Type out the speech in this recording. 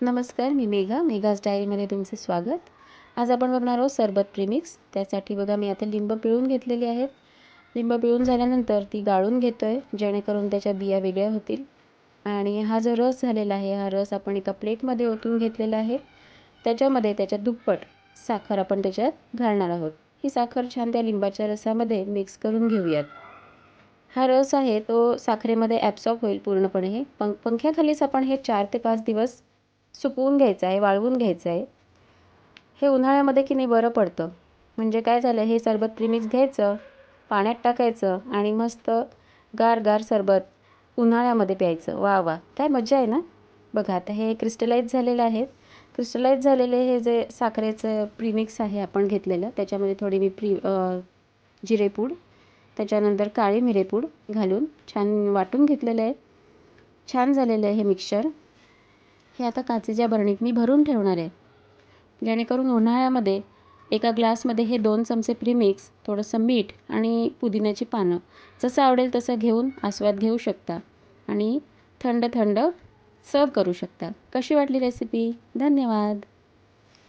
नमस्कार, मी मेघाज डायरीमध्ये तुमचे स्वागत. आज आपण बघणार आहोत सरबत प्रीमिक्स. त्यासाठी बघा मी आता लिंब पिळून घेतलेली आहेत. लिंब पिळून झाल्यानंतर ती गाळून घेतोय जेणेकरून त्याच्या बिया वेगळ्या होतील. आणि हा जो रस झालेला आहे, हा रस आपण एका प्लेटमध्ये ओतून घेतलेला आहे. त्याच्यामध्ये त्याच्या दुप्पट साखर आपण त्याच्यात घालणार आहोत. ही साखर छान त्या लिंबाच्या रसामध्ये मिक्स करून घेऊयात. हा रस आहे तो साखरेमध्ये ॲब्सॉर्ब होईल पूर्णपणे. पंख्याखालीच आपण हे 4 ते 5 दिवस सुकवून घ्यायचं आहे, वाळवून घ्यायचं आहे. हे उन्हाळ्यामध्ये की नाही बरं पडतं. म्हणजे काय झालं, हे सरबत प्रीमिक्स घ्यायचं, पाण्यात टाकायचं आणि मस्त गार गार सरबत उन्हाळ्यामध्ये प्यायचं. वा वा, काय मजा आहे ना. बघा आता हे क्रिस्टलाइज झालेलं आहे. क्रिस्टलाइज झालेले हे जे साखरेचं प्रीमिक्स आहे आपण घेतलेलं, त्याच्यामध्ये थोडी मी जिरेपूड, त्याच्यानंतर काळी मिरेपूड घालून छान वाटून घेतलेलं आहे. छान झालेलं आहे हे मिक्सचर. हे आता काचेच्या बरणीत मी भरून ठेवणार आहे, जेणेकरून उन्हाळ्यामध्ये एका ग्लासमध्ये हे 2 चमचे प्रीमिक्स, थोडंसं मीठ आणि पुदिन्याची पानं जसं आवडेल तसं घेऊन आस्वाद घेऊ शकता आणि थंड थंड सर्व करू शकता. कशी वाटली रेसिपी? धन्यवाद.